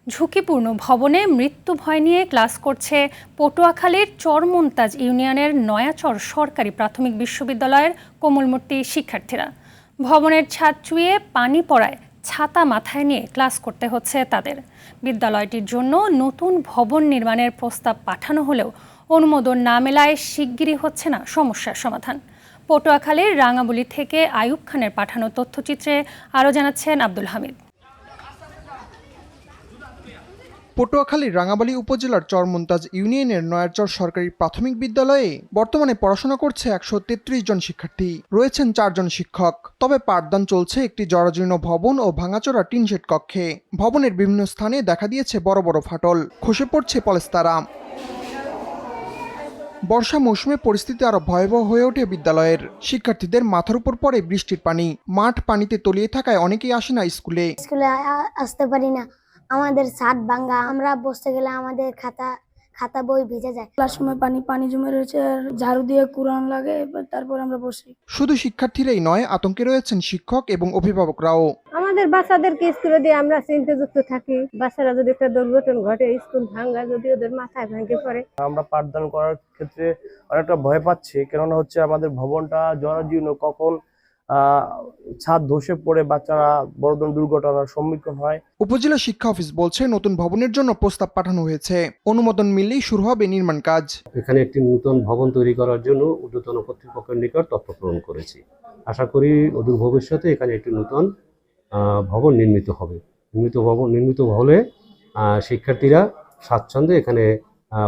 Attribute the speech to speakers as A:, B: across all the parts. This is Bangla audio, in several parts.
A: ঝুঁকিপূর্ণ ভবনে মৃত্যু ভয় নিয়ে ক্লাস করছে পটুয়াখালীর চরমন্তাজ ইউনিয়নের নয়াচর সরকারি প্রাথমিক বিশ্ববিদ্যালয়ের কোমলমূর্তি শিক্ষার্থীরা। ভবনের ছাদ চুইয়ে পানি পড়ায় ছাতা মাথায় নিয়ে ক্লাস করতে হচ্ছে তাদের। বিদ্যালয়টির জন্য নতুন ভবন নির্মাণের প্রস্তাব পাঠানো হলেও অনুমোদন না মেলায় শিগগিরই হচ্ছে না সমস্যার সমাধান। পটুয়াখালীর রাঙাবুলি থেকে আইয়ুব খানের পাঠানো তথ্যচিত্রে আরও জানাচ্ছেন আব্দুল হামিদ।
B: পটুয়াখালীর রাঙাবালী উপজেলার চরমন্তাজ ইউনিয়নের নয়ারচর সরকারি প্রাথমিক বিদ্যালয়ে বর্তমানে পড়াশোনা করছে ১৩৩ জন শিক্ষার্থী, রয়েছেন ৪ জন শিক্ষক। তবে পাঠদান চলছে একটি জরাজীর্ণ ভবন ও ভাঙাচোরা টিনশেড কক্ষে। ভবনের বিভিন্ন স্থানে দেখা দিয়েছে বড় বড় ফাটল, খসে পড়ছে পলেস্তারা। বর্ষা মৌসুমে পরিস্থিতি আরো ভয়াবহ হয়ে ওঠে বিদ্যালয়ের। শিক্ষার্থীদের মাথার উপর পড়ে বৃষ্টির পানি, মাঠ পানিতে তলিয়ে থাকায় অনেকেই আসে না স্কুলে।
C: আসতে পারি না, আমাদের ছাদ ভাঙা, আমরা বসতে গেলে আমাদের খাতা বই ভিজে যায়।
D: ক্লাস সময় পানি জমে রয়েছে, ঝাড়ু দিয়ে কুড়ান লাগে, তারপর আমরা বসি।
B: শুধু শিক্ষার্থীরাই নয়, আতঙ্কে রয়েছেন শিক্ষক এবং অভিভাবকরাও।
E: আমাদের বাচ্চাদেরকে স্কুলে দিয়ে আমরা চিন্তাযুক্ত থাকি, বাচ্চারা যদি একটা দুর্ঘটনা ঘটে, স্কুল ভাঙা যদি ওদের মাথায় ভেঙে পড়ে।
F: আমরা পাঠদান করার ক্ষেত্রে অনেকটা ভয় পাচ্ছি, কেননা হচ্ছে আমাদের ভবনটা জরাজীর্ণ, কখন ছাদ ধসে পড়ে বাচ্চারা বড় ধরনের দুর্ঘটনার সম্মুখীন হয়।
B: উপজেলা শিক্ষা অফিস বলছে নতুন ভবনের জন্য প্রস্তাব পাঠানো হয়েছে, অনুমোদন মিললেই শুরু হবে নির্মাণ কাজ।
G: এখানে একটি নতুন ভবন তৈরি করার জন্য ঊর্ধ্বতন কর্তৃপক্ষের নিকট তথ্য প্রদান করেছি। আশা করি অদূর ভবিষ্যতে এখানে একটি নতুন ভবন নির্মিত হলে শিক্ষার্থীরা স্বাচ্ছন্দ্যে এখানে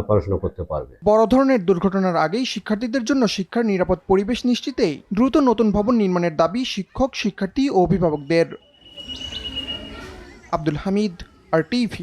G: পড়াশোনা করতে পারবে।
B: বড় ধরনের দুর্ঘটনার আগেই শিক্ষার্থীদের জন্য শিক্ষার নিরাপদ পরিবেশ নিশ্চিতে দ্রুত নতুন ভবন নির্মাণের দাবি শিক্ষক, শিক্ষার্থী ও অভিভাবকদের। আব্দুল হামিদ, RTV।